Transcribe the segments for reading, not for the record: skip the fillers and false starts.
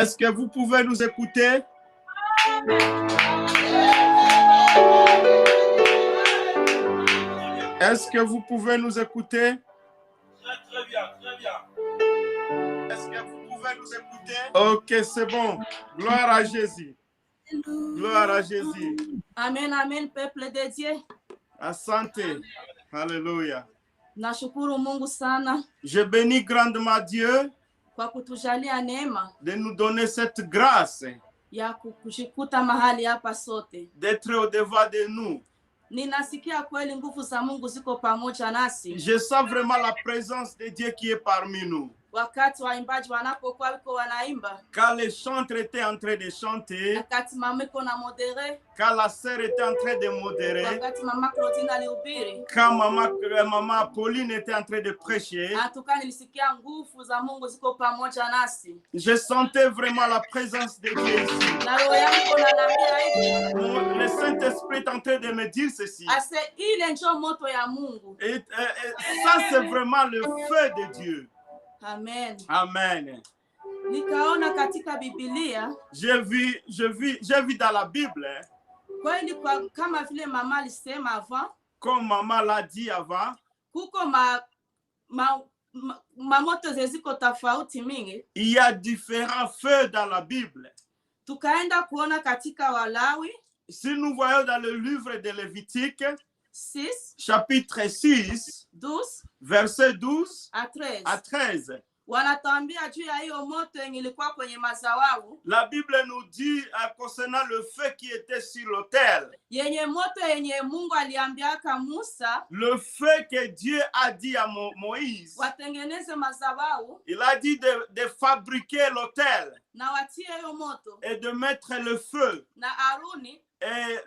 Est-ce que vous pouvez nous écouter? Est-ce que vous pouvez nous écouter? Très bien, très bien. Est-ce que vous pouvez nous écouter? Ok, c'est bon. Gloire à Jésus. Gloire à Jésus. Amen, amen, peuple de Dieu. Asante. Alléluia. Nashukuru Mungu sana Je bénis grandement Dieu kwa kutujalia neema de nous donner cette grâce ya kushikuta mahali hapa sote. d'être au-devant de nous. Ninasikia kweli nguvu za Mungu ziko pamoja nasi. Je sens vraiment la présence de Dieu qui est parmi nous. Wakati waimbaji wanapokuwa wiko wanaimba, Quand les chantres étaient en train de chanter, wakati mama iko na modere, quand la sœur était en train de modérer, wakati mama Claudine alihubiri, quand maman Pauline était en train de prêcher, atuka nilisikia nguvu za Mungu ziko pamoja nasi. je sentais vraiment la présence de Dieu ici. Na roho yangu inaniambia hivi, Le Saint-Esprit est en train de me dire ceci. ase ile ndio moto ya Mungu. Et ça, c'est vraiment le feu de Dieu. Amen. Amen. Nikaona katika Biblia, J'ai vu dans la Bible, kweli kama vile mama alisema avant, comme maman l'a dit avant, kuko mamoto zeziko tofauti mingi. il y a différents feux dans la Bible. Tukaenda kuona katika Walawi, Si nous voyons dans le livre de Lévitique, 6, chapitre 6, 12 verset 12 à 13. à 13, Wanatuambia juu ya hiyo moto yenye ilikuwa kwenye mazawabu, la Bible nous dit concernant le feu qui était sur l'autel, yenye moto yenye Mungu aliambiaka Musa le feu que Dieu a dit à Moïse. watengeneze mazawabu Il a dit de fabriquer l'autel na watie hiyo moto, et de mettre le feu. na Aruni, Et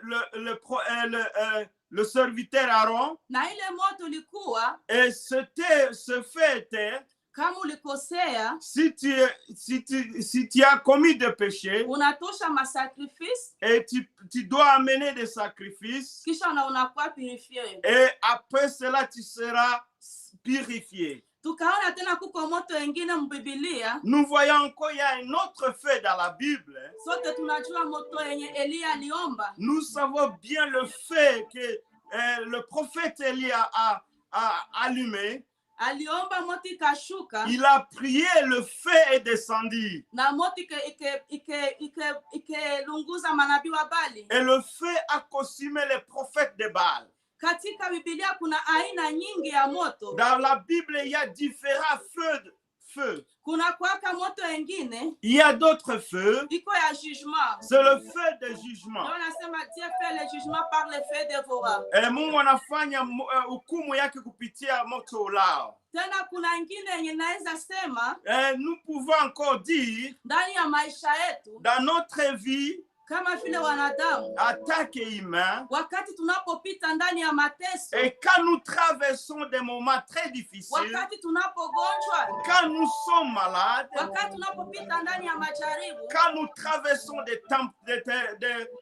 le serviteur Aaron, na ile moto likuwa et ce feu était, kama ulikosea si tu as commis des péchés, unatosha masacrifice, et tu dois amener des sacrifices, kisha unakuwa purifié. et après cela tu seras purifié. Tukaona tena kuko moto wengine mbibilia. Nous voyons encore il y a un autre feu dans la Bible. Sote tunajua moto yenye Elia aliomba. Nous savons bien le feu que le prophète Élie a allumé. Aliomba moto ikashuka. Il a prié, le feu est descendu. Na moto lunguza manabii wa Bali. Et le feu a consumé les prophètes de Baal. Katika Biblia kuna aina nyingi ya moto. Dans la Bible, il y a différents feux. Kuna kwaka moto wengine. Il y a d'autres feux. Iko ya jugement. C'est le feu de jugement. Ndio nasema Dieu fait le jugement par le feu dévorant. Et Mungu anafanya hukumu yake kupitia moto ulao. Tena kuna ingine yenye naweza sema, nous pouvons encore dire, ndani ya maisha yetu, dans notre vie, kama vile wanadamu, attaque humain, wakati tunapopita ndani ya mateso, et quand nous traversons des moments très difficiles, wakati tunapogonjwa, quand nous sommes malades, wakati tunapopita ndani ya majaribu, quand nous traversons des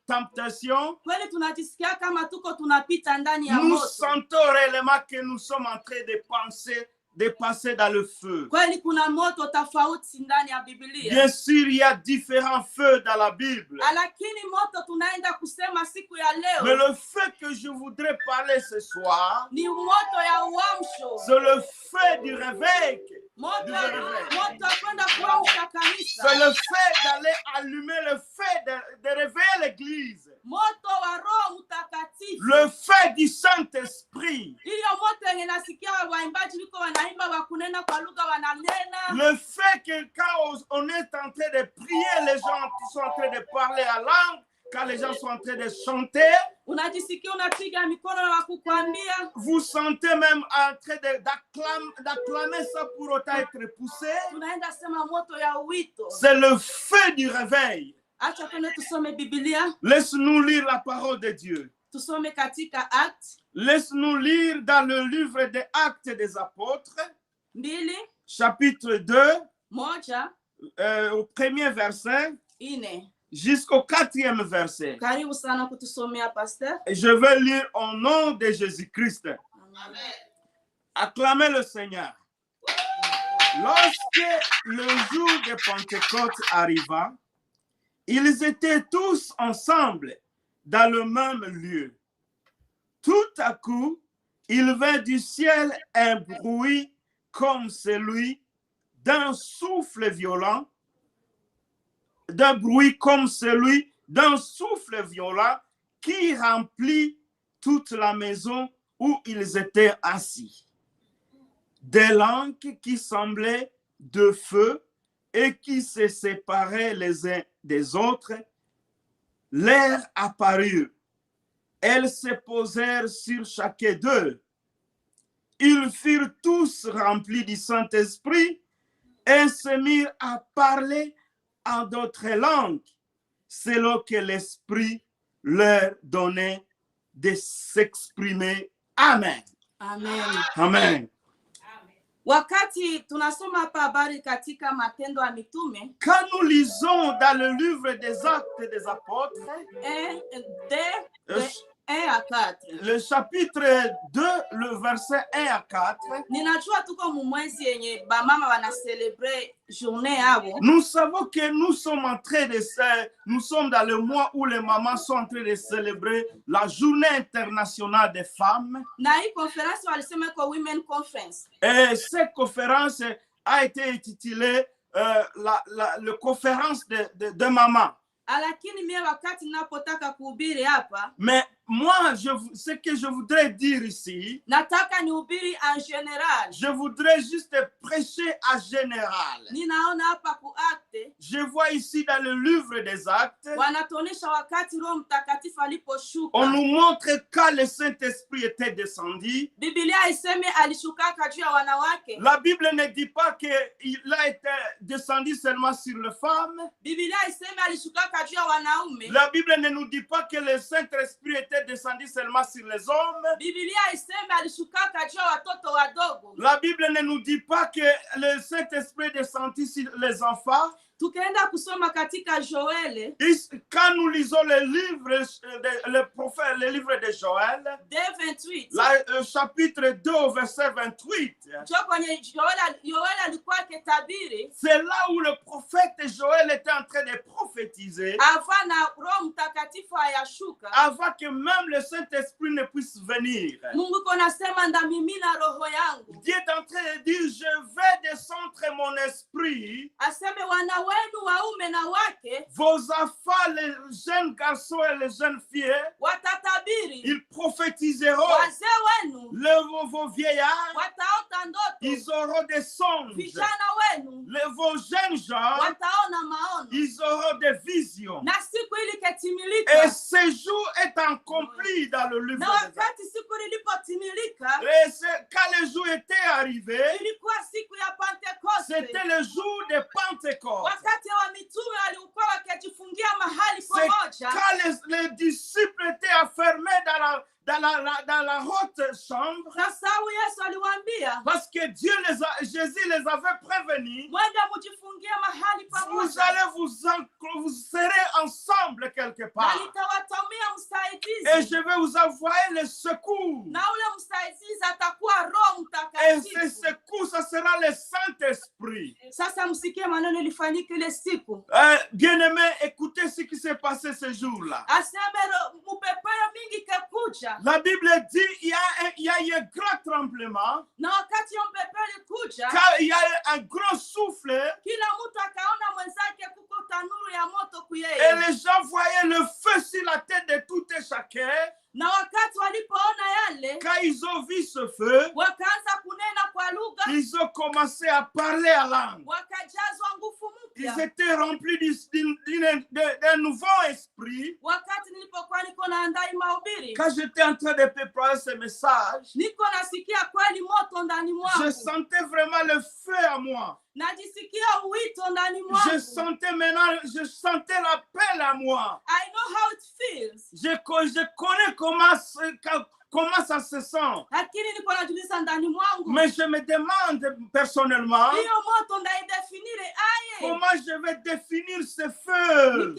tentations, kweli tunajisikia kama tuko tunapita ndani ya nous moto. sentons réellement que nous sommes en train de passer dans le feu. Kweli kuna moto tofauti ndani ya Biblia. Bien sûr, il y a différents feux dans la Bible. Lakini moto tunaenda kusema siku ya leo, mais le feu que je voudrais parler ce soir, ni moto ya uamsho. C'est le feu du réveil. Moto kwenda kuamsha kanisa. C'est le feu d'aller allumer, le feu de réveiller l'église. Moto wa Roho Mtakatifu. Le feu du Saint-Esprit. Hiyo moto yenye nasikia waimbaji liko wanaimba wa kunena kwa lugha wananena. Le feu que quand on est en train de prier, les gens sont en train de parler à langue, quand les gens sont en train de chanter, unajisikia unapiga mikono na kukwambia. Vous sentez même en train d'acclamer ça pour autant être poussé. Tunaenda sema moto ya wito. C'est le feu du réveil. Acha twende tusome Biblia. Laisse-nous lire la parole de Dieu. Tusome katika Actes. Laisse-nous lire dans le livre des Actes des Apôtres, 2, chapitre 2, 1, au premier verset, 4. jusqu'au 4e verset. Karibu sana kutusomea pasteur. Et je vais lire au nom de Jésus-Christ. Amen. Acclamez le Seigneur. Lorsque le jour de Pentecôte arriva, ils étaient tous ensemble dans le même lieu. Tout à coup, il vint du ciel un bruit comme celui d'un souffle violent, qui remplit toute la maison où ils étaient assis. Des langues qui semblaient de feu et qui se séparaient les uns des autres, leur apparurent. Elles se posèrent sur chacun d'eux. Ils furent tous remplis du Saint-Esprit et se mirent à parler en d'autres langues, selon que l'Esprit leur donnait de s'exprimer. Amen. Amen. Amen. Wakati tunasoma hapa habari katika Matendo ya Mitume, Quand nous lisons dans le livre des Actes des Apôtres, 1 à 4. le chapitre 2, le verset 1 à 4, Ninajua tuko mumwezi yenye bamama wana celebrate journée yabo. nous savons que nous sommes dans le mois où les mamans sont en train de célébrer la journée internationale des femmes. Na hii conference walisema kwa Women Conference. Et cette conférence a été intitulée la conférence de mamans. Lakini mimi wakati ninapotaka kuhubiri hapa, Mais moi, ce que je voudrais dire ici, nataka nihubiri en général. je voudrais juste prêcher en général. Ninaona hapa ku Acte Je vois ici dans le livre des Actes, wanatuonesha wakati Roho Mtakatifu aliposhuka. on nous montre quand le Saint-Esprit était descendu. Biblia iseme alishukaka juu ya wanawake. La Bible ne dit pas qu'il a été descendu seulement sur les femmes. Biblia iseme alishukaka juu ya wanaume. La Bible ne nous dit pas que le Saint-Esprit était descendu seulement sur les hommes. Biblia iseme alishukaka juu ya watoto wadogo. La Bible ne nous dit pas que le Saint-Esprit est descendu sur les enfants. Tukaenda kusoma katika Joel. Quand nous lisons le livre, le prophète, le livre de Joël, 2:28. le chapitre 2, verset 28, Joel alikuwa akitabiri c'est là où le prophète Joël était en train de prophétiser avant na Roho Mtakatifu ayashuka. avant que même le Saint-Esprit ne puisse venir. Mungu konasema ndamimina roho yangu. Dieu est en train de dire, je vais descendre mon esprit. Aseme wana wenu waume na wake Vos enfants, les jeunes garçons et les jeunes filles, watatabiri. ils prophétiseront. Wazee wenu Vos vieillards, wataota ndoto. ils auront des songes. Vijana wenu Vos jeunes gens, wataona maono. ils auront des visions. Na siku ili Et ketimilika, ce jour est accompli dans le livre na des Actes. wakati siku ilipotimilika, Et quand le jour était arrivé, ilikuwa siku ya Pentekoste. c'était le jour de Pentecôte. Wakati wa mitume walikuwa wakijifungia mahali C'est pamoja. quand les disciples étaient enfermés dans la haute chambre, Sasa Yesu aliwaambia, parce que Jésus les avait prévenus, mwende mjifungie mahali pamoja, vous serez ensemble quelque na part. nitawatumia Et msaidizi, je vais vous envoyer le secours. na ule msaidizi atakuwa Roho Et ce Mtakatifu. secours, ça sera le Saint-Esprit. Sasa msikie maneno ilifanyika ile siku. Bien-aimés, écoutez ce qui s'est passé ce jour-là. Aseme mupepeo mingi kekuja, La Bible dit il y a eu un grand tremblement, na wakati yo mpepeo ilikuja, car il y a eu un grand souffle, kila mtu akaona mwenzake kuko tanuru ya moto et kuyeye. les gens voyaient le feu sur la tête de tout et chacun. Na wakati walipoona yale, Quand ils ont vu ce feu, wakaanza kunena kwa lugha, ils ont commencé à parler à langue. wakajazwa nguvu Ils mpya. étaient remplis d'un nouveau esprit. Wakati nilipokuwa niko naandaa mahubiri, Quand j'étais en train de préparer ce message, niko nasikia kweli moto ndani je mwangu, sentais vraiment le feu à moi. najisikia uwito ndani Je mwangu. sentais l'appel à moi. I know how it feels, Je connais comment ça se sent. lakini niko najuliza ndani mwangu, Mais je me demande personnellement, hiyo moto ndaidefinire aye. comment je vais définir ce feu.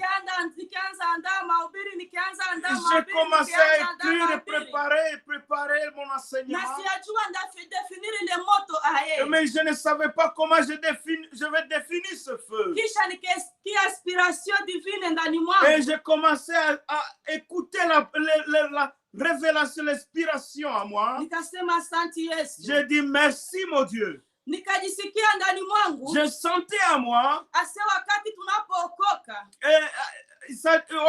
Nikianza andaa mahubiri, nikianza andaa J'ai mahubiri, commencé nikianza à andaa écrire et mahubiri. préparer mon Na enseignement. siyajua ndadefiniri ile moto aye. Mais je ne savais pas comment je vais définir ce feu. Kisha nikasikia inspiration divine ndani Et mwangu. j'ai commencé à écouter la révélation, l'inspiration à moi. Nikasema asante Yesu. J'ai dit merci mon Dieu. Nikajisikia ndani mwangu Je sentais à moi, ase wakati tunapookoka,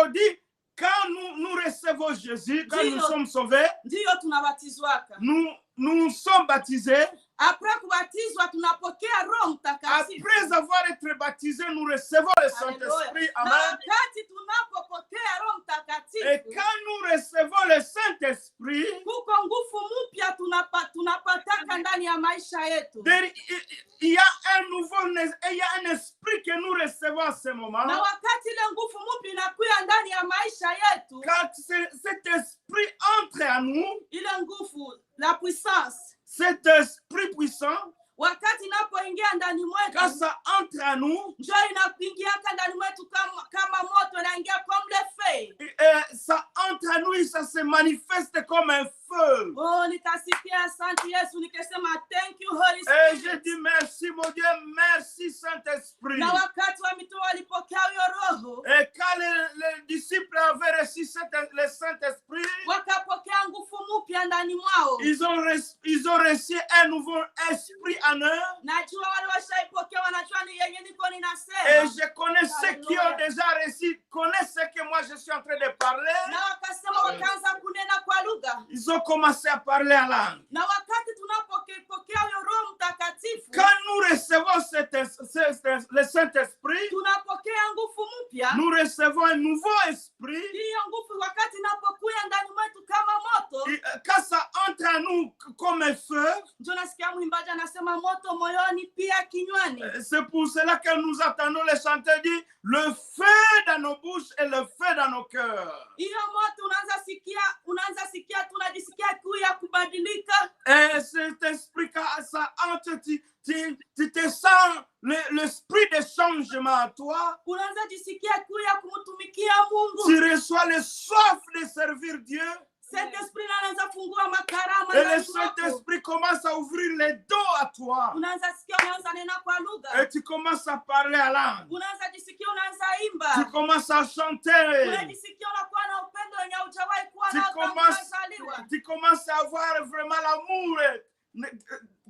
on dit, quand nous recevons Jésus, quand nous sommes sauvés, ndiyo tunabatizwaka. nous sommes baptisés. Après kubatizwa tunapokea Roho Mtakatifu. Après avoir été baptisés, nous recevons le Saint-Esprit. Na Amen. wakati tunapopokea Roho Et Mtakatifu, quand nous recevons le Saint-Esprit, kuko nguvu mpya tunapataka ndani ya maisha yetu. il y a un esprit que nous recevons à ce moment. Na wakati ile nguvu mpya inakuya ndani ya maisha yetu, Quand cet esprit entre à nous, ile nguvu, la puissance, cet esprit puissant, wakati inapoingia ndani quand mwetu, ça entre à nous, njoo inaingiaka ndani mwetu kama moto, inaingia comme le feu. ça entre à nous et ça se manifeste comme un feu. Oh, nikasikia asante Yesu, nikasema thank you Holy Et je Spirit. dis merci mon Dieu, merci Saint-Esprit. Na wakati wa mitume walipokea huyo Roho, Et quand les disciples avaient reçu le Saint-Esprit, wakapokea nguvu mpya ndani mwao. ils ont reçu un nouveau esprit en eux. Najua wale washaipokea wanajua ni yenye niko Et ninasema. je connais ceux qui ont déjà reçu, connaissent ce que moi je suis en train de parler. Na wakasema wakaanza kunena kwa lugha. Ils ont commencé à parler en langue. Na wakati tunapokea huyo Roho Mtakatifu, Quand nous recevons le Saint-Esprit, tunapokea nguvu mpya. nous recevons un nouveau esprit. Hiyo nguvu wakati inapokuya ndani mwetu kama moto, Et quand ça entre en nous comme un feu, ndio nasikia mwimbaji anasema moto moyoni pia kinywani. c'est pour cela que nous attendons les chanteurs dire le feu dans nos bouches et le feu dans nos cœurs. Hiyo moto unaanza sikia tunajisikia kiu ya kubadilika. Et cet esprit, quand ça entre, tu te sens l'esprit de changement à toi. Unaanza jisikia kiu ya kumtumikia Mungu. Tu reçois le soif de servir Dieu. Cet esprit anaanza fungua makarama Et le ndani mwako. Saint-Esprit commence à ouvrir les dos à toi. Unaanza sikia unaanza nena kwa lugha. Et tu commences à parler à langue. Unaanza jisikia unaanza Tu imba. commences à chanter. Unajisikia unakuwa na upendo wenye hujawahi kuwa Tu nao tangu umezaliwa. commences à avoir vraiment l'amour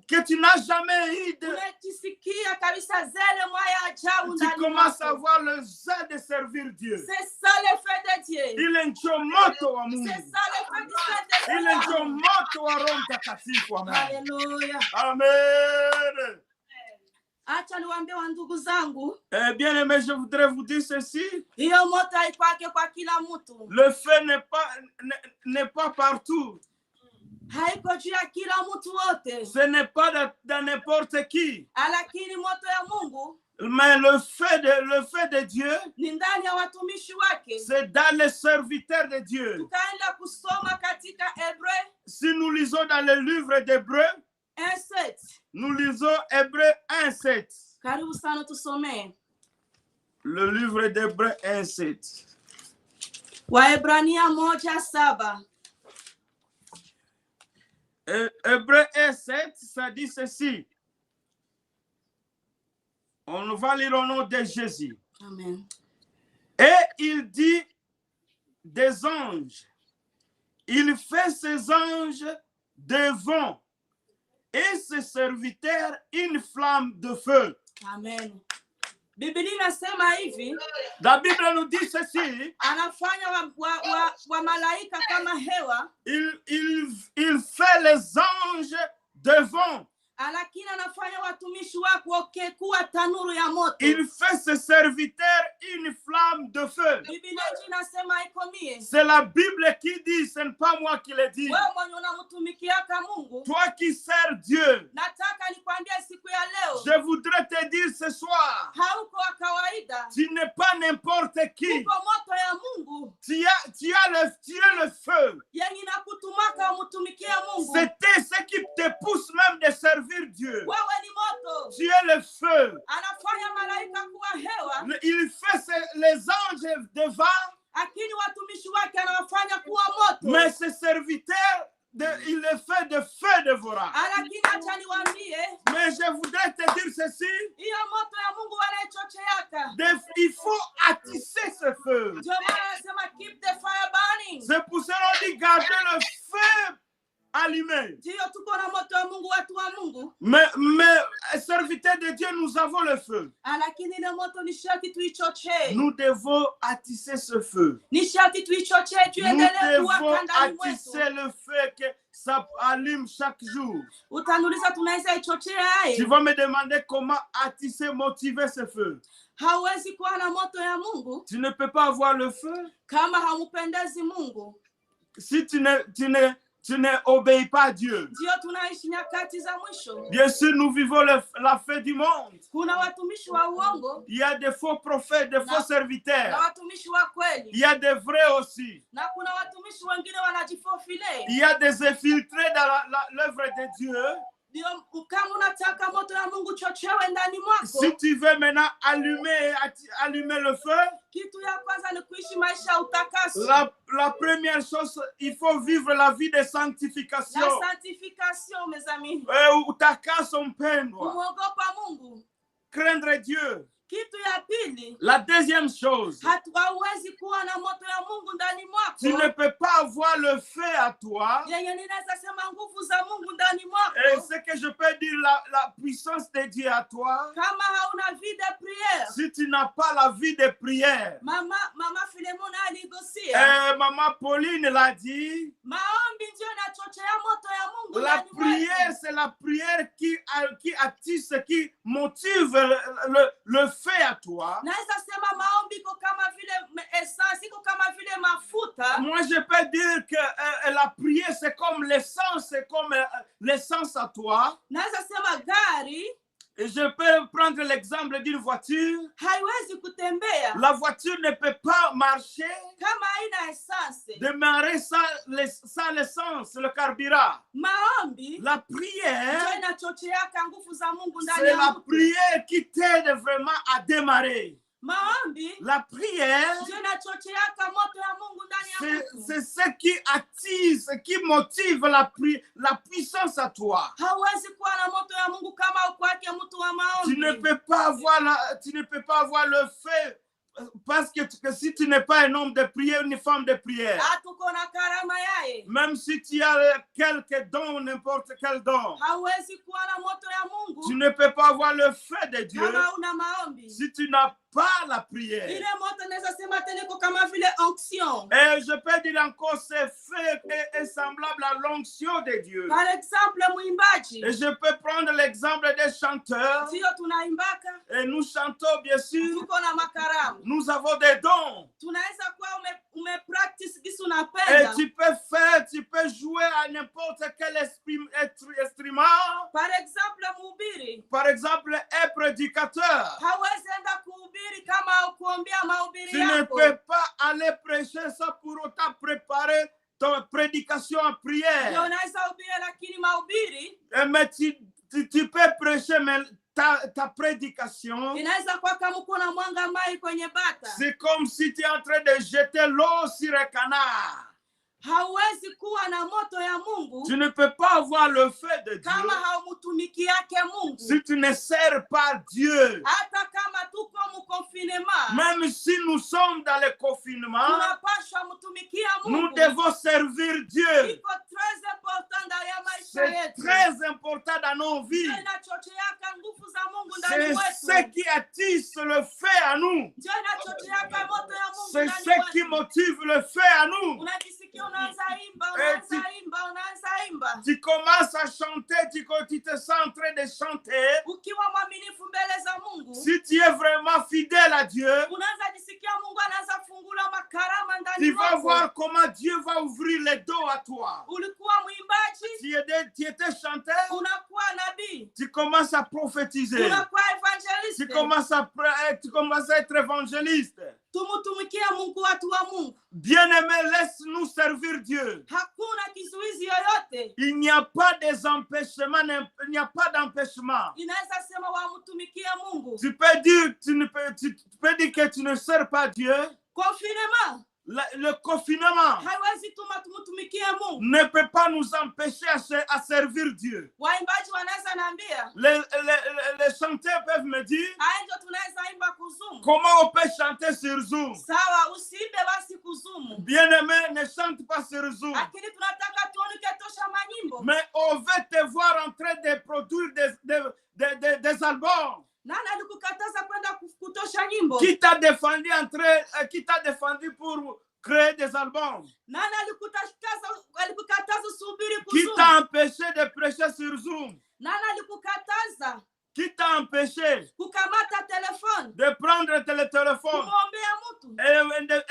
que tu n'as jamais eu. Unajisikia kabisa zele moya ajabu Tu ndani commences à mwako. avoir le zèle de servir Dieu. C'est ça l'effet de Dieu. Il est chomoto wa C'est Mungu. ça l'effet du Saint-Esprit. Il est chomoto wa Roho Mtakatifu. Amen. Haleluya. Amen. Acha niwaambie wa ndugu zangu, Bien aimé, je voudrais vous dire ceci. hiyo moto haikwake kwa kila mtu. Le feu n'est pas partout. Haiko juu ya kila mtu wote. Ce n'est pas dans n'importe qui. Lakini moto ya Mungu Mais le feu de Dieu, ni ndani ya watumishi wake. c'est dans les serviteurs de Dieu. Tukaenda kusoma katika Hébreu Si nous lisons dans le livre d'Hébreu, 1:7. nous lisons Hébreu 1:7. Karibu sana tusomee. Le livre d'Hébreu 1:7. Waebrania 1:7. Hébreu 1:7, ça dit ceci. On va lire au nom de Jésus. Amen. Et il dit des anges. Il fait ses anges devant et ses serviteurs une flamme de feu. Amen. Biblia inasema hivi, La Bible nous dit ceci. anafanya wa malaika kama hewa, Il fait les anges devant. lakini anafanya watumishi wake kuwa tanuru ya moto. Il fait ses serviteurs une flamme de feu. Biblia inasema iko mie. C'est la Bible qui dit, ce n'est pas moi qui le dis. Wewe mwenye unamtumikiaka Mungu, Toi qui sers Dieu, nataka nikwambie siku ya leo, je voudrais te dire ce soir, hauko wa kawaida. tu n'es pas n'importe qui. Uko moto ya Mungu Tu as le feu. yenye inakutumaka umtumikie Mungu. C'était ce qui te pousse même de servir Dieu. Wewe ni moto. Tu es le feu. Anafanya malaika kuwa Il fait les anges devant, lakini watumishi wake anawafanya kuwa moto. mais ses serviteurs, il les fait de feu dévorant. Lakini acha niwaambie, Mais je voudrais te dire ceci, hiyo moto ya Mungu wanaichocheaka. il faut attiser ce feu. Ndio maana anasema keep the fire burning. C'est pour cela qu'on dit garder le feu allumé. Ndio tuko na moto wa Mungu, watu wa Mungu. Mais serviteurs de Dieu, nous avons le feu. Lakini ile moto ni sharti tuichochee. Nous devons attiser ce feu. Ni sharti tuichochee, Nous tuendelee devons kuwaka ndani mwetu. attiser le feu que ça allume chaque jour. Utaniuliza tunaweza ichochea Tu aje? vas me demander comment attiser, motiver ce feu. Hauwezi kuwa na moto ya Mungu Tu ne peux pas avoir le feu kama hampendezi Mungu. si tu n'obéis pas à Dieu. Ndio tunaishi nyakati za mwisho. Bien sûr, nous vivons la fin du monde. Kuna watumishi wa uongo Il y a des faux prophètes, des faux na serviteurs. watumishi wa Il kweli, y a des vrais aussi. na kuna watumishi wengine wanajifofile. Il y a des infiltrés dans l'œuvre de Dieu. Ndio kama unataka moto ya Mungu chochewe ndani mwako, Si tu veux maintenant allumer le feu, kitu ya kwanza ni kuishi maisha ya utakaso. la première chose, il faut vivre la vie de sanctification. La sanctification, mes amis. Utakaso mpendwa. Kumwogopa Mungu. Craindre Dieu. Kitu ya pili, La deuxième chose, hatuwezi kuwa na moto ya Mungu ndani tu ne mwako. peux pas avoir le feu à toi. Yenye ninaweza sema nguvu za Mungu ndani mwako. Et ce que je peux dire, la puissance de Dieu à toi, Kama hauna vie de prière. si tu n'as pas la vie de prière. Mama Filemona aligusia. Maman Pauline l'a dit, Maombi ndio inachochea moto ya Mungu la ndani prière, mwetu. c'est la prière qui attise, qui motive le feu à toi. Naweza sema maombi iko kama vile essence, iko kama vile mafuta. Moi, je peux dire que la prière, c'est comme l'essence, c'est comme l'essence à toi. Naweza sema gari Et je peux prendre l'exemple d'une voiture. haiwezi kutembea La voiture ne peut pas marcher, kama haina essence. démarrer sans l'essence, le carburant. Maombi La ndio prière, inachocheaka nguvu za Mungu ndani c'est ya la mtu. prière qui t'aide vraiment à démarrer. Maombi La prière, ndio inachocheaka moto ya Mungu ndani ya mtu. c'est ce qui attise, qui motive la puissance à toi. Hauwezi kuwa na moto ya Mungu kama ukwake mtu wa Tu ne maombi. peux pas avoir le feu parce que si tu n'es pas un homme de prière, une femme de prière, Hatuko na karama yaye. même si tu as quelques dons, n'importe quel don, Hauwezi kuwa na moto ya tu Mungu ne peux pas avoir le feu de Dieu kama una maombi. si tu n'as pas la prière. Ile moto naweza sema tena iko kama vile onction. Et je peux dire encore, ce feu est semblable à l'onction de Dieu. Par exemple, mwimbaji Et je peux prendre l'exemple des chanteurs. ndio tunaimbaka, Et nous chantons, bien sûr. tuko na makaramu. Nous avons des dons. Tunaweza kuwa ume practice gisi Et unapenda. tu peux jouer à n'importe quel instrument. Par exemple, mhubiri Par exemple, un prédicateur. hawezi enda kuhubiri kama kuombea mahubiri Tu ne yako. peux pas aller prêcher sans pour autant préparer ton prédication en Ndio prière. unaweza hubiri, lakini mahubiri Mais tu peux prêcher, mais ta prédication, inaweza kuwa kama uko na mwanga mai kwenye bata. c'est comme si tu es en train de jeter l'eau sur un canard. Hauwezi kuwa na moto ya Mungu Tu ne peux pas avoir le feu de Dieu kama haumutumikiake Mungu. si tu ne sers pas Dieu. Hata kama tuko mukonfinema, Même si nous sommes dans le confinement, tunapashwa mtumikia nous Mungu. devons servir Dieu. Iko très important ndani ya maisha C'est yetu. très important dans nos vies. Ndio inachocheaka nguvu za Mungu ndani C'est ce mwetu. qui attise le feu à nous. Ndio inachocheaka moto ya Mungu C'est ndani ce qui mwetu. motive le feu à nous. Unajisikia unaanza imba, unaanza imba. Tu commences à chanter, tu te sens en train de chanter. Ukiwa mwaminifu mbele za Mungu, Si tu es vraiment fidèle à Dieu, unaanza jisikia Mungu anaanza fungula makarama ndani tu vas mwako. voir comment Dieu va ouvrir les dos à toi. Ulikuwa mwimbaji mwimbaji, tu étais chanteur, unakuwa nabii, tu commences à prophétiser. unakuwa Tu evangeliste. commences à être évangéliste. Tumutumikie Mungu, watu wa Mungu. Bien-aimé, laisse-nous servir Dieu. Hakuna kizuizi yoyote. Il n'y a pas des empêchements, il n'y a pas d'empêchement. Inaweza sema wamtumikie Mungu. Tu peux dire, tu peux dire que tu ne sers pas Dieu. Confinement Le confinement haiwezi tuma tumutumikie Mungu. ne peut pas nous empêcher à servir Dieu. Waimbaji wanaweza naambia, Les chanteurs peuvent me dire, haya ndio tunaweza imba kuzumu. comment on peut chanter sur Zoom? Sawa, usiimbe basi kuzumu. Bien-aimé, ne chante pas sur Zoom. Lakini tunataka tuonike tosha manyimbo. Mais on veut te voir en train de produire des albums. Nani alikukataza kwenda kutosha nyimbo? Qui t'a défendu pour créer des albums? Nani alikukataza subiri Qui kuzumu? t'a empêché de prêcher sur Zoom? Nani alikukataza Qui t'a empêché kukamata telefoni de prendre le téléphone kumwombea mtu?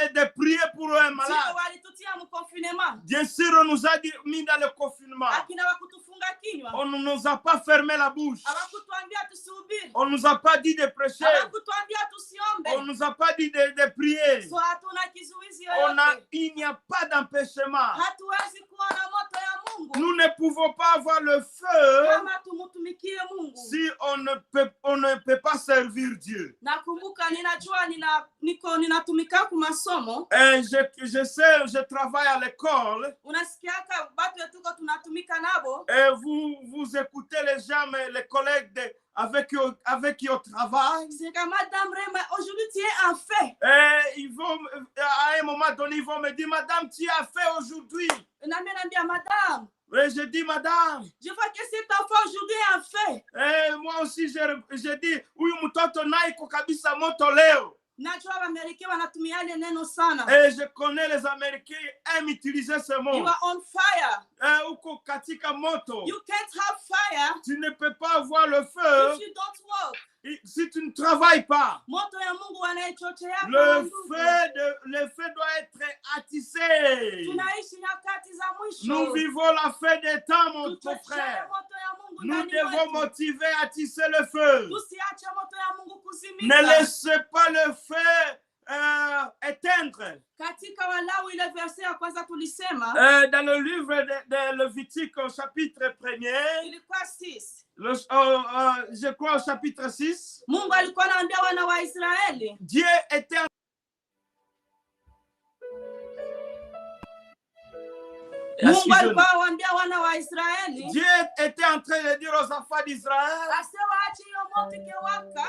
et de prier pour un Sio malade? walitutia mkonfinement, Bien sûr, on nous a mis dans le confinement. lakini hawakutufunga kinywa, On ne nous a pas fermé la bouche. hawakutuambia tusihubiri, On ne nous a pas dit de prêcher. hawakutuambia On tusiombe. ne nous a pas dit de prier. So hatuna kizuizi yoyote. Il n'y a pas d'empêchement. Hatuwezi kuwa na moto ya Mungu Nous ne pouvons pas avoir le feu kama tumutumikie Mungu. si on ne peut pas servir Dieu. Nakumbuka, ninajua ninatumika kwa masomo. Et je travaille à l'école. Unasikiaka watu wetuko tunatumika nabo. Et vous écoutez les gens, les collègues avec qui on travaille. C'est que Madame Rema, aujourd'hui tu es en fait. Et à un moment donné, ils vont me dire, Madame, tu as fait aujourd'hui. Na mimi naambia madame, Et je dis, Madame. je vois que cet enfant aujourd'hui est en fait. Et moi aussi, je dis, huyu mtoto naiko kabisa moto leo. Najua Waamerika wanatumia ile neno sana. Et je connais les Américains aiment utiliser ce mot. You are on fire. Uko katika moto. You can't have fire Tu ne peux pas avoir le feu if you don't work. si tu ne travailles pas. Moto ya Mungu wanaichochea. Le feu doit être attisé. Tunaishi nyakati za mwisho. Nous vivons la fin des temps, mon frère. Moto ya Mungu Nous ndani devons mwetu. motiver à attiser le feu. Tusiache moto ya Mungu kuzimika. Ne laissez pas le feu éteindre. Katika Walawi ile verset ya kwanza tulisema Dans le livre de Lévitique au chapitre 1er, ilikuwa 6. je crois au chapitre 6, Mungu alikuwa anaambia wana wa Israeli. Dieu était Mungu alikuwa anaambia wana wa Israeli. Dieu était en train de dire aux enfants d'Israël, Asiwaache hiyo moto ikiwaka.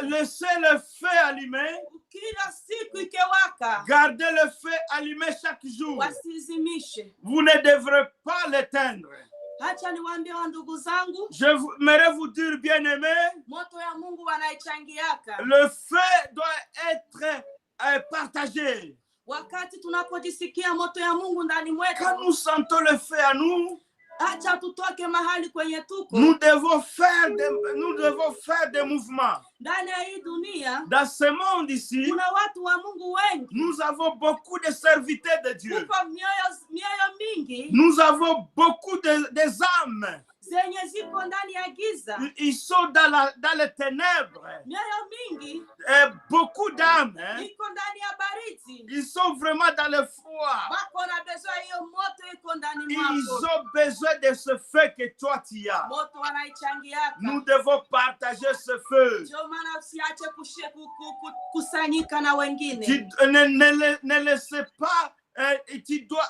laissez le feu allumé, Kila siku ikiwaka. gardez le feu allumé chaque jour. Wasizimishe. Vous ne devrez pas l'éteindre. Acha niwaambie wa ndugu zangu, J'aimerais vous dire, bien-aimé, moto ya Mungu wanaichangiaka. le feu doit être partagé. Wakati tunapojisikia moto ya Mungu ndani mwetu, Quand nous sentons le feu à nous, acha tutoke mahali kwenye tuko. nous devons faire des mouvements. Ndani ya hii dunia Dans ce monde ici, kuna watu wa Mungu wengi. nous avons beaucoup de serviteurs de Dieu. Kuko mioyo mingi Nous avons beaucoup des âmes. zenye ziko ndani ya giza. Ils sont dans les ténèbres. Mioyo mingi Et beaucoup d'âmes, iko ndani ya baridi. ils sont vraiment dans le froid. Wako na besoin hiyo moto iko ndani Ils mwako. ont besoin de ce feu que toi tu as. Moto wanaichangiaka. Nous devons partager ce feu. Ndio maana usiache kusanyika na wengine. Ne laissez pas, tu dois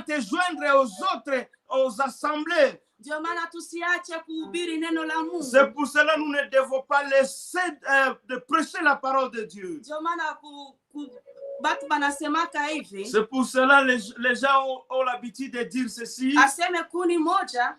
te joindre aux autres, aux assemblées. Ndio maana tusiache kuhubiri neno la Mungu. C'est pour cela que nous ne devons pas laisser de prêcher la parole de Dieu. Ndio maana batu banasemaka hivi. C'est pour cela que les gens ont l'habitude de dire ceci. Aseme kuni moja.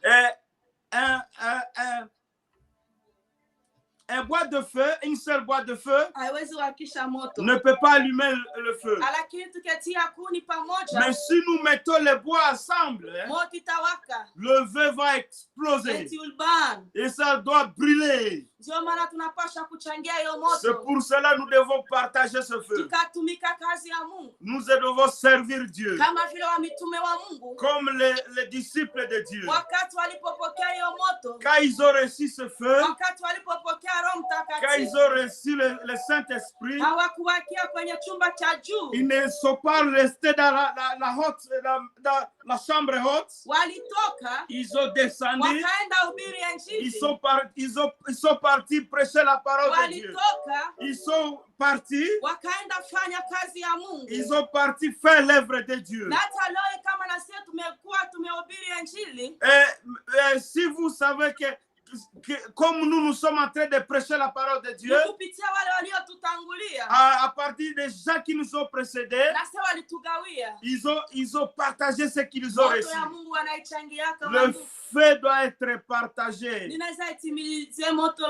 un boîte de feu, une seule boîte de feu, haiwezi wakisha moto, ne peut pas allumer le feu. lakini tukitia kuni pamoja, Mais si nous mettons les bois ensemble, moto itawaka, le feu va exploser. it will burn. Et ça doit brûler. Ndio maana tunapasha kuchangia hiyo C'est moto, pour cela que nous devons partager ce feu. tukatumika kazi ya Mungu Nous devons servir Dieu kama vile wa mitume wa Mungu comme les disciples de Dieu. wakati walipopokea hiyo moto, Quand ils ont reçu ce feu, wakati walipopokea Roho quand ils Mtakatifu, ont reçu le Saint-Esprit, hawakuwakia kwenye chumba cha juu, ils ne sont pas restés dans la chambre haute. walitoka Ils ont descendu. wakaenda hubiri Ils Injili, sont partis prêcher la parole de Dieu. walitoka Ils sont partis. wakaenda fanya kazi ya Mungu. Ils ont parti faire l'œuvre de Dieu. Na hata leo kama na sisi tumekuwa tumehubiri Injili, Et si vous savez que comme nous sommes en train de prêcher la parole de Dieu, kupitia wale waliotutangulia à partir des gens qui nous ont précédés, na sisi walitugawia ils ont partagé ce qu'ils ont moto reçu. ya Mungu wanaichangia kama Le Mungu. feu doit être partagé. Ninaweza itimizie moto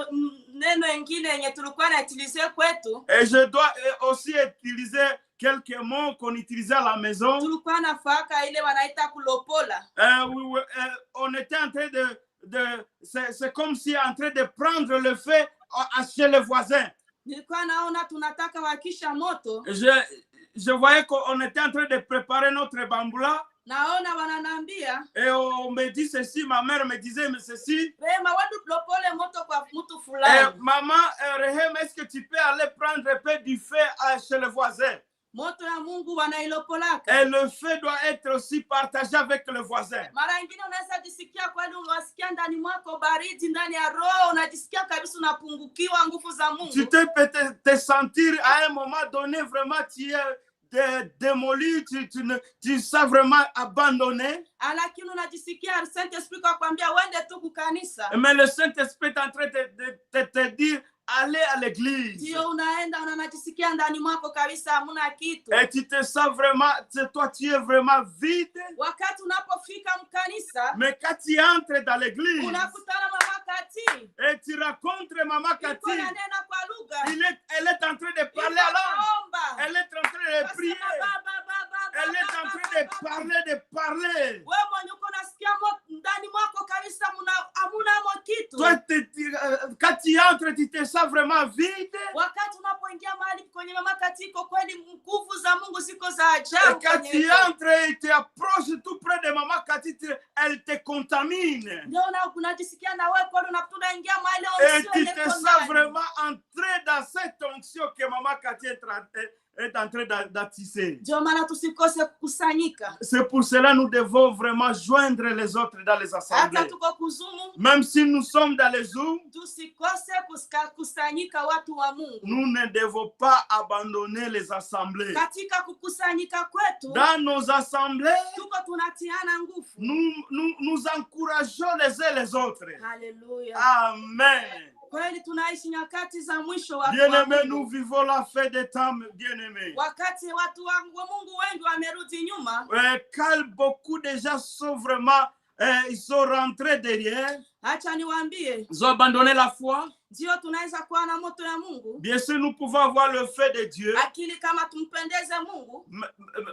neno ingine yenye tulikuwa na utilize kwetu, Et je dois aussi utiliser quelques mots qu'on utilisait à la maison. tulikuwa na faka ile wanaita kulopola. On était en train c'est comme si en train de prendre le feu chez les voisins. Nilikuwa naona tunataka wakisha moto, Je voyais qu'on était en train de préparer notre bamboula. naona wananambia Et on me dit ceci, ma mère me disait mais ceci. wema wadu tulopole moto kwa mtu fulani. Maman, Rehem, est-ce que tu peux aller prendre un peu du feu chez le voisin? Moto ya Mungu wanailopolaka. Et le feu doit être aussi partagé avec le voisin. Mara nyingine unaweza jisikia kweli, unasikia ndani mwako baridi, ndani ya roho unajisikia kabisa unapungukiwa nguvu za Mungu. Tu peux te sentir à un moment donné vraiment tu es démoli, tu sens vraiment abandonné. Lakini unajisikia Saint-Esprit kwa kwambia uende tu kukanisa. Mais le Saint-Esprit est en train de te dire aller à l'église. Ndio unaenda unajisikia ndani mwako kabisa hamuna kitu. Et tu te sens vraiment, toi tu es vraiment vide. Wakati unapofika mkanisa, Mais quand tu entres dans l'église, unakutana mama Kati. et tu rencontres Maman Kati, Ananena kwa lugha. elle est en train de parler à l'homme. Elle est en train de prier. Elle est en train de parler. Wewe mwenye uko nasikia ndani mwako kabisa hamuna kitu. Toi, quand tu entres, tu te sens vraiment vide. Wakati unapoingia mahali kwenye mama Katiko, kweli nguvu za Mungu siko za Et ajabu. quand tu entres et tu approches tout près de Maman Kati, elle te contamine. Ndio unajisikia na wewe kweli unaingia mahali Et tu te sens vraiment entré dans cette onction que Maman Kati est en train d'attiser. Ndio maana tusikose kukusanyika. C'est pour cela que nous devons vraiment joindre les autres dans les assemblées. Hata tuko kuzumu, Même si nous sommes dans les Zoom, tusikose kusanyika watu wa Mungu. nous ne devons pas abandonner les assemblées. Katika kukusanyika kwetu, Dans nos assemblées, tuko tunatiana nguvu. nous encourageons les uns les autres. Haleluya. Amen. Kweli tunaishi nyakati za mwisho wa Bien-aimés, nous vivons la fin des temps, bien-aimés. wakati watu wa Mungu wengi wamerudi nyuma. Quand beaucoup de gens sont vraiment, ils sont rentrés derrière, Acha niwaambie, ils ont abandonné la foi. ndio tunaweza kuwa na moto ya Mungu. Bien sûr, nous pouvons avoir le feu de Dieu. Akili kama tumpendeze Mungu,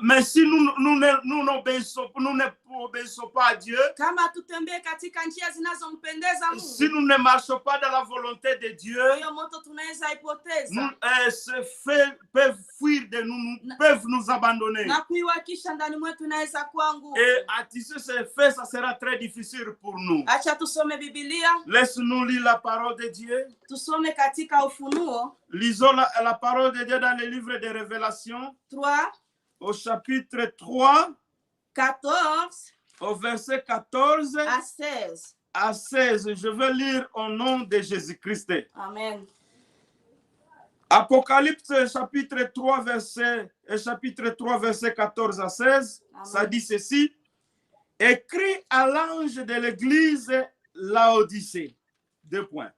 Mais si nous n'obéissons pas à Dieu, kama tutembee katika njia zinazompendeza si Mungu, nous ne marchons pas dans la volonté de Dieu, hiyo moto tunaweza ipoteza ce feu peuvent fuir de nous, peuvent nous abandonner. na kuiwakisha ndani mwetu inaweza kuwa nguvu. Et attiser ce feu, ça sera très difficile pour nous. Acha tusome Biblia, Laisse-nous lire la parole de Dieu. tusome katika Ufunuo Lisons la parole de Dieu dans le livre de Révélation, 3, au chapitre 3, 14 au verset 14 à 16. à 16. Je vais lire au nom de Jésus-Christ. Amen. Apocalypse chapitre 3, verset 14 à 16. Amen. Ça dit ceci. Écrit à l'ange de l'église Laodicée. 2 points.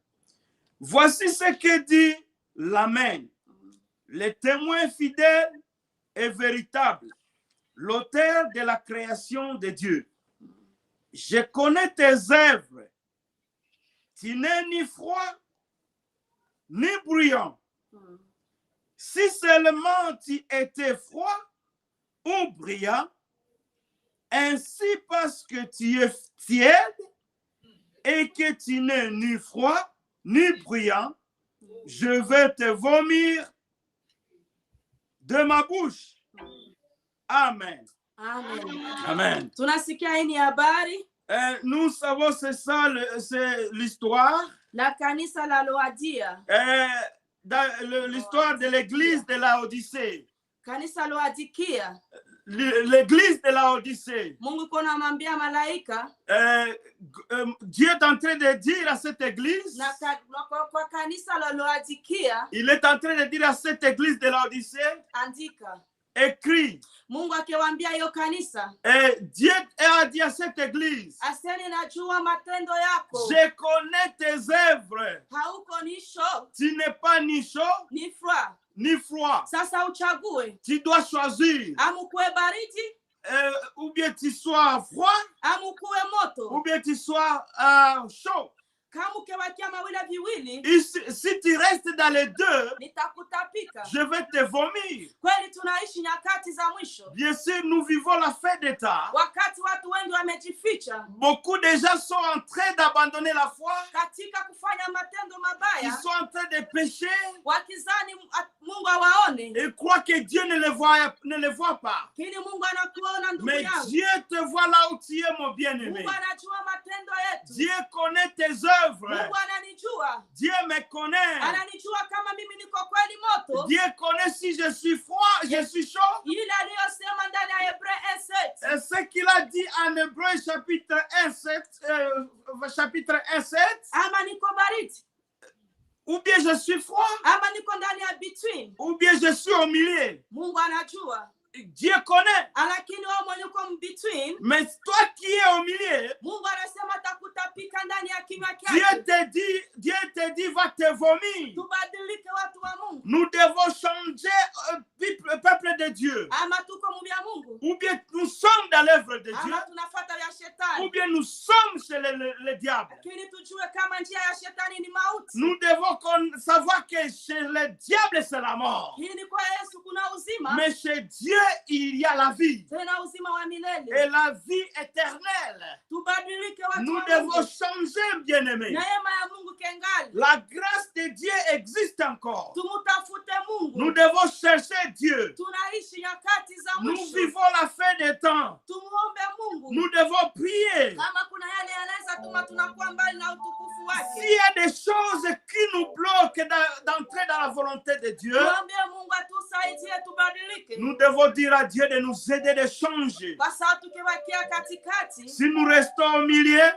Voici ce que dit l'Amen, le témoin fidèle et véritable, l'auteur de la création de Dieu. Je connais tes œuvres. Tu n'es ni froid ni bruyant. Si seulement tu étais froid ou brillant, ainsi parce que tu es tiède et que tu n'es ni froid ni brillant, je vais te vomir de ma bouche. Amen. Amen. Amen. Tunasikia hii ni habari Nous savons, c'est ça, c'est l'histoire. la kanisa la Laodikia. L'histoire de l'église de la Odyssée. Kanisa Laodikia. L'église de la Odyssée. Mungu kona amambia malaika Dieu est en train de dire à cette église, na kwa kanisa la Laodikia, il est en train de dire à cette église de la Odyssée, andika. écrit. Mungu akiwaambia hiyo kanisa, Dieu a dit à cette église, aseni najua matendo yako. je connais tes œuvres. Hauko ni chaud, Tu n'es pas ni chaud ni froid. ni froid. Sasa uchague. Tu dois choisir. Amukue baridi, Ou bien tu sois froid, amukue moto. ou bien tu sois chaud. Kama ukiwakia mawili viwili, Et si tu restes dans les deux, nitakutapika. je vais te vomir. Kweli tunaishi nyakati za mwisho, Bien sûr, nous vivons la fin des temps. wakati watu wengi wamejificha Beaucoup de gens sont en train d'abandonner la foi. katika kufanya matendo Ils mabaya, sont en train de pécher wakizani Mungu awaone, et croient que Dieu ne les voit pas. lakini Mungu anakuona ndugu Mais yangu. Dieu te voit là où tu es, mon bien-aimé. Mungu anajua matendo yetu. Dieu connaît tes œuvres. Mungu ananijua, Dieu me connaît. ananijua kama mimi niko kweli moto. Dieu connaît si je suis froid, je suis chaud. Ile aliyosema ndani ya Hebreu 1:7. Et ce qu'il a dit en Hébreu chapitre 1:7, Ama niko baridi, ou bien je suis froid, ama niko ndani ya between. ou bien je suis au milieu. Mungu anajua, Dieu connaît. lakini wewe mwenye uko between, Mais toi qui es au milieu, Mungu anasema atakutapika ndani ya kinywa Dieu chake. te dit, va te vomir. Tubadilike watu wa Mungu, Nous devons changer, peuple de Dieu. ama tuko mu vya Mungu, Ou bien nous sommes dans l'œuvre de Dieu, ama tunafuata vya ou shetani. bien nous sommes chez le diable. Lakini tujue kama njia ya shetani ni mauti. Nous devons savoir que chez le diable, c'est la mort. Hii ni kwa Yesu kuna uzima, Mais chez Dieu, il y a la vie. tena uzima wa milele. Et la vie éternelle. Tubadilike watu Nous wa devons Mungu. changer, bien-aimés. Neema ya Mungu kengali. La grâce de Dieu existe encore. Tumutafute Nous Mungu. devons chercher Dieu. Tunaishi nyakati za Nous mwisho. vivons la fin des temps. Tumuombe Mungu. Nous devons prier. Kama kuna yale yanaweza tuma tunakuwa mbali na utukufu S'il wake. y a des choses qui nous bloquent d'entrer dans la volonté de Dieu, Tuombe Mungu atusaidie tubadilike. nous devons dire à Dieu de nous aider de changer. Kwa sababu tukibakia katikati, Si nous restons au milieu,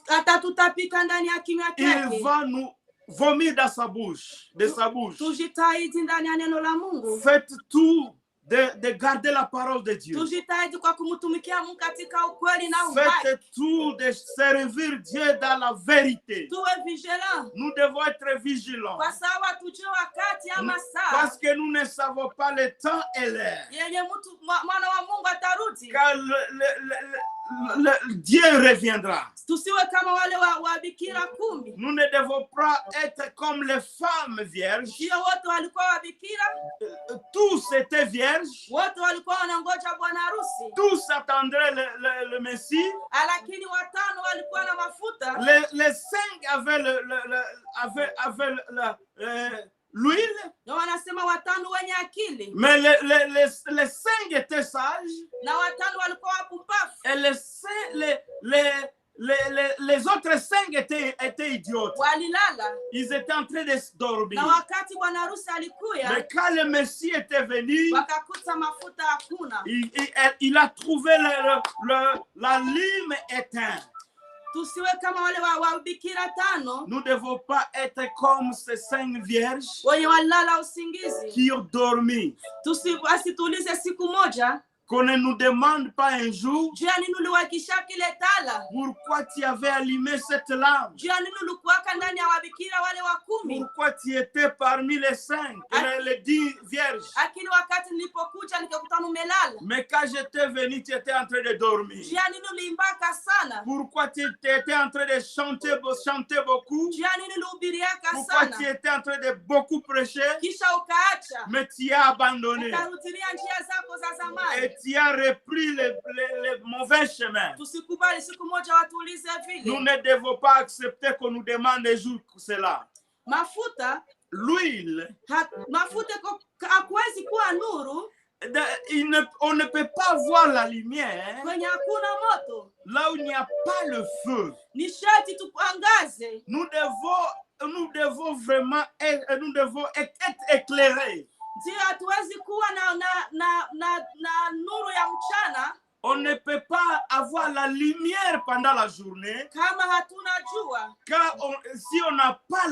atatutapika ndani ya kinywa il chake. va nous vomir dans sa bouche, de sa bouche. Tujitahidi ndani ya neno la Mungu. Faites tout de garder la parole de Dieu. Tujitahidi kwa kumtumikia Mungu katika ukweli na uhai. Faites tout de servir Dieu dans la vérité. Tuwe vigilant. Nous devons être vigilants. Kwa sababu hatujui wakati ama saa Parce que nous ne savons pas le temps et l'heure. yenye mwana wa Mungu atarudi. Car Dieu reviendra. Tusiwe kama wale wa bikira 10. Nous ne devons pas être comme les femmes vierges. Sio wote walikuwa wa bikira, Tous étaient vierges. wote walikuwa wanangoja bwana harusi, Tous attendraient le Messie. lakini watano walikuwa na mafuta, Les 5 avaient l'huile. na wanasema watano wenye akili Mais les 5 étaient sages. na watano walikuwa wapumbavu. Et les autres 5 étaient idiotes. Walilala, Ils étaient en train de dormir. na wakati bwana harusi alikuya, Mais quand le Messie était venu, wakakuta mafuta hakuna. il a trouvé la lime éteinte. Tusiwe kama wale wa bikira 5 Nous ne devons pas être comme ces 5 vierges wenye walala usingizi. qui ont dormi. Asitulize siku moja qu'on ne nous demande pas un jour juu ya nini uliwakisha kile tala, pourquoi tu avais allumé cette lampe, juu ya nini ulikuwaka ndani ya wabikira wale 10, pourquoi tu étais parmi les 5, les 10 vierges. lakini wakati nilipokuja nikakutana umelala. Mais quand j'étais venu, tu étais en train de dormir. Juu ya nini uliimbaka sana, Pourquoi tu étais en train de chanter beaucoup? juu ya nini ulihubiriaka Pourquoi tu sana, étais en train de beaucoup prêcher? kisha ukaacha Mais tu as abandonné. ukarudilia njia zako za zamani. Et tu as repris les mauvais chemins. Tusikubali siku moja watuulize Nous vile. ne devons pas accepter qu'on nous demande un jour cela. Mafuta L'huile, mafuta hakuwezi kuwa nuru on ne peut pas voir la lumière kwenye hakuna moto. là où il n'y a pas le feu. Ni sharti tuangaze. Nous devons vraiment être éclairés. Ndio hatuwezi kuwa na nuru ya mchana On ne peut pas avoir la lumière pendant la journée kama hatuna jua. si on n'a pas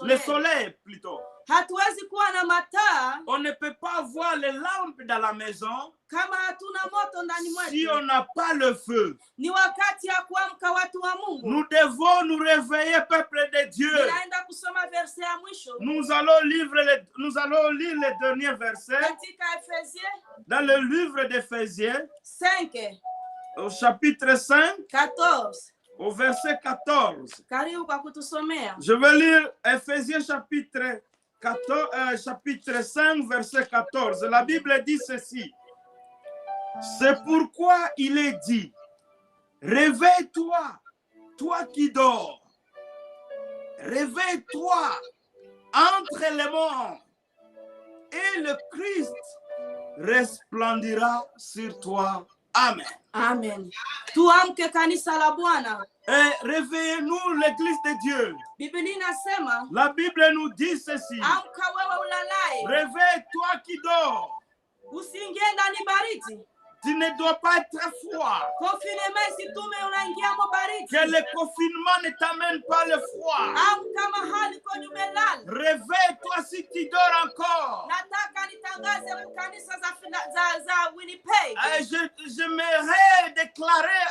le soleil plutôt. Hatuwezi kuwa na mataa On ne peut pas voir les lampes dans la maison kama hatuna moto ndani si on mwetu. n'a pas le feu. Ni wakati ya kuamka watu wa Mungu. Nous devons nous réveiller, peuple de Dieu. Ninaenda kusoma verse ya mwisho Nous allons lire les derniers versets katika Efesie dans le livre d'Éphésiens, 5 au chapitre 5, 14. au verset 14. Karibu kwa kutusomea. Je vais lire Éphésiens chapitre 5, verset 14. La Bible dit ceci. C'est pourquoi il est dit, réveille-toi, toi qui dors. Réveille-toi entre les morts et le Christ resplendira sur toi. Amen. Amen. Tuamke kanisa la Bwana. Et réveillez-nous, l'église de Dieu. Biblia inasema, La Bible nous dit ceci. amka wewe ulalaye, Réveille-toi qui dors. usiingie ndani baridi. Tu ne dois pas être froid. Confinement isitume unaingia mo baridi. Que le confinement ne t'amène pas le froid. Amka mahali kwenye umelala. Réveille-toi si tu dors encore. Nataka nitangaze kwa kanisa za Winnipeg. J'aimerais déclarer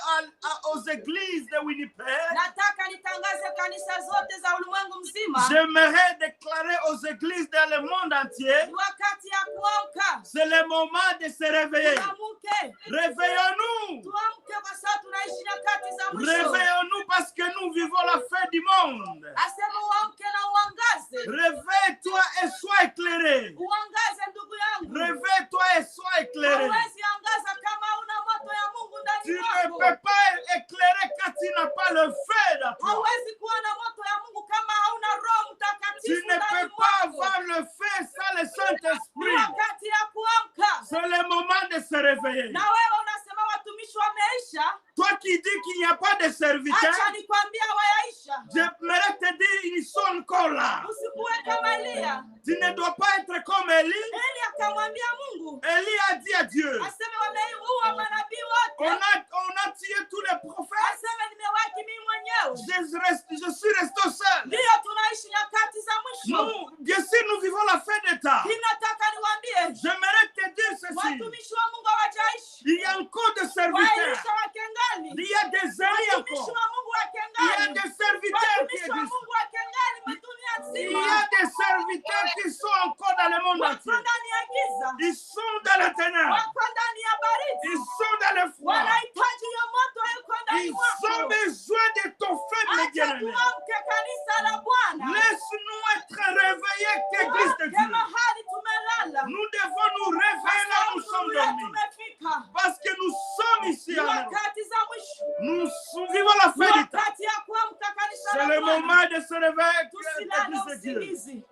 aux églises de Winnipeg. Nataka nitangaze kanisa zote za ulimwengu mzima. J'aimerais déclarer aux églises dans le monde entier. Ni wakati ya kuamka. C'est le moment de se réveiller. Tuamke. Réveillons-nous. Tuamke kwa sababu tunaishi nyakati za mwisho. Réveillons-nous parce que nous vivons la fin du monde. Asema uamke na uangaze. Réveille-toi et sois éclairé. Uangaze ndugu yangu. Réveille-toi et sois éclairé. Hauwezi angaza kama una moto ya Mungu Tu ndani ne mwako. peux pas éclairer quand tu n'as pas le feu dans toi. Hauwezi kuwa na moto ya Mungu kama hauna Roho Tu Mtakatifu ne ndani peux pas mwako. avoir le feu sans le Ni Saint-Esprit. wakati ya kuamka. C'est le moment de se réveiller. Na wewe unasema watumishi wameisha. Toi qui dis qu'il n'y a pas de serviteurs, Acha nikwambia wayaisha. j'aimerais te dire, ils sont encore là. Usikuwe kama Elia. Tu ne dois pas être comme Élie. Eli akamwambia Mungu, Élie a dit à Dieu, aseme wameua manabii wote. on a tué tous les prophètes. Aseme nimewaki mimi mwenyewe. Je suis resté seul. Ndio tunaishi nyakati za mwisho. Nous, bien sûr, nous vivons la fin des temps. Ninataka niwaambie J'aimerais te dire ceci. watumishi wa Mungu hawajaishi. Il y a encore des serviteurs. Waisha wakengali. Il y a des amis Watumishi encore. wa Mungu Il y a wakengali. des serviteurs qui Watumishi wa existent. Mungu wakengali dunia Il nzima. y a des serviteurs qui sont encore dans le monde Wako entier. ndani ya giza. Ils sont dans la ténèbres. Wako ndani ya baridi. Ils sont dans le froid. Wanahitaji hiyo moto yuko ndani Ils mwako. ont besoin de ton feu, mes Acha bien-aimés. tuamke kanisa la Bwana. Laisse-nous être réveillés, qu'Église de Tuamke Dieu. mahali tumelala. Nous devons nous réveiller là où nous sommes dormis. Tumefika. Parce que nous sommes ici. Ni Alors. wakati za mwisho. Nous vivons la Ni fin du temps. wakati ya kuamka kanisa C'est la le Bwana. moment de se réveiller, Tusilale l'Église de Dieu. usingizi.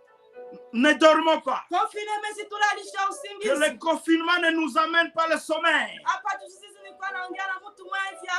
Ne dormons pas. Confinement isitulalisha Que le usingizi. confinement ne nous amène pas le sommeil. Hapa tu sisi nilikuwa naongea na mtu mmoja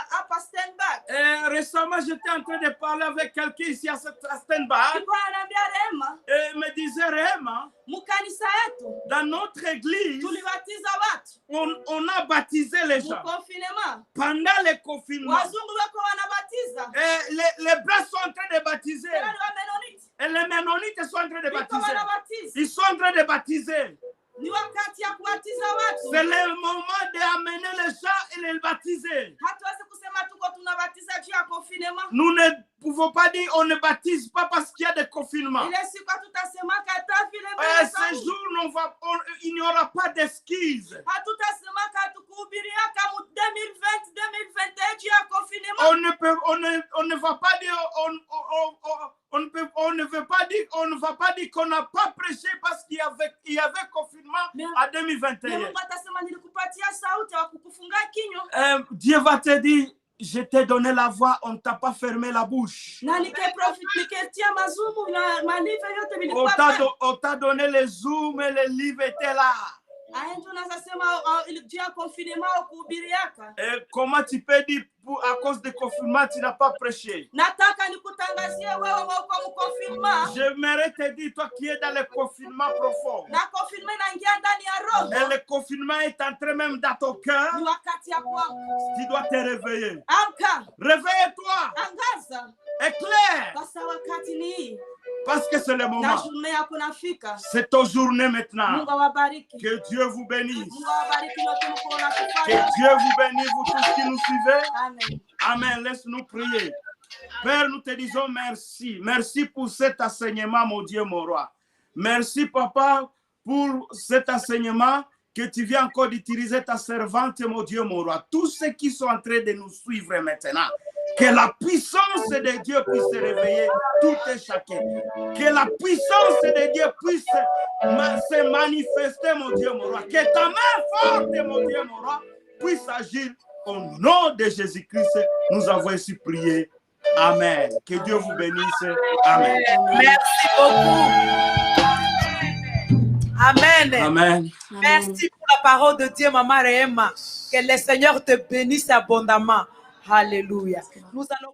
hapa stand back. Et récemment, j'étais en train de parler avec quelqu'un ici à Stenbach. Alikuwa ananiambia Rehema, Et il me disait, Réma, mkanisa yetu dans notre église, tulibatiza watu on a baptisé les mu gens. confinement. Pendant le confinement, Wazungu wako wanabatiza. et les blancs sont en train de baptiser. Tena ni Wamenonite. Et les Ménonites sont en train de Wiko baptiser. wanabatiza. Ils sont en train de baptiser. Ni wakati ya kuwatiza watu. C'est le moment d'amener les gens et les baptiser. Hatuwezi kusema tuko tunabatiza juu ya confinement. Nous ne pouvons pas dire on ne baptise pas parce qu'il y a des confinements. Ile siku tutasema kata vile Ce jour, il n'y aura pas d'excuses. hatutasema katukuhubiria kama 2020 2021 juu ya confinement. On ne va pas dire on ne va pas dire qu'on n'a pas prêché parce qu'il y avait confinement en 2021. Mungu atasema nilikupatia sauti ya kukufunga kinywa. Dieu va te dire je t'ai donné la voix, on ne t'a pas fermé la bouche. Na niketia mazumu na malifa yote vilikuwa. On t'a donné les zooms et les livres étaient là. Aende unasema juu ya confinement kuhubiriaka. Et comment tu peux dire à cause du confinement tu n'as pas prêché? Nataka nikutangazie wewe uko mu confinement. J'aimerais te dire toi qui es dans le confinement profond. Na confinement inaingia ndani ya roho. Et le confinement est entré même dans ton cœur. Ni wakati ya kuamka. Tu dois te réveiller. Amka. Réveille-toi. Angaza. Éclaire. Basa wakati ni. Parce que c'est le Na moment. journée yako nafika. C'est ton journée maintenant. Mungu awabariki. Que Dieu vous bénisse. Mungu awabariki wote mko na Que kufanya. Dieu vous bénisse, vous tous qui nous suivez. Amen. Amen. Laisse-nous prier. Père, nous te disons merci. Merci pour cet enseignement, mon Dieu, mon roi. Merci, Papa, pour cet enseignement que tu viens encore d'utiliser ta servante, mon Dieu, mon roi. Tous ceux qui sont en train de nous suivre maintenant, que la puissance de Dieu puisse se réveiller tout et chacun. Que la puissance de Dieu puisse se manifester, mon Dieu, mon roi. Que ta main forte, mon Dieu, mon roi, puisse agir. Au nom de Jésus-Christ, nous avons ainsi prié. Amen. Que Dieu vous bénisse. Amen. Merci beaucoup. Amen. Amen. Merci pour la parole de Dieu, Maman Rehema. Que le Seigneur te bénisse abondamment. Alléluia. Nous allons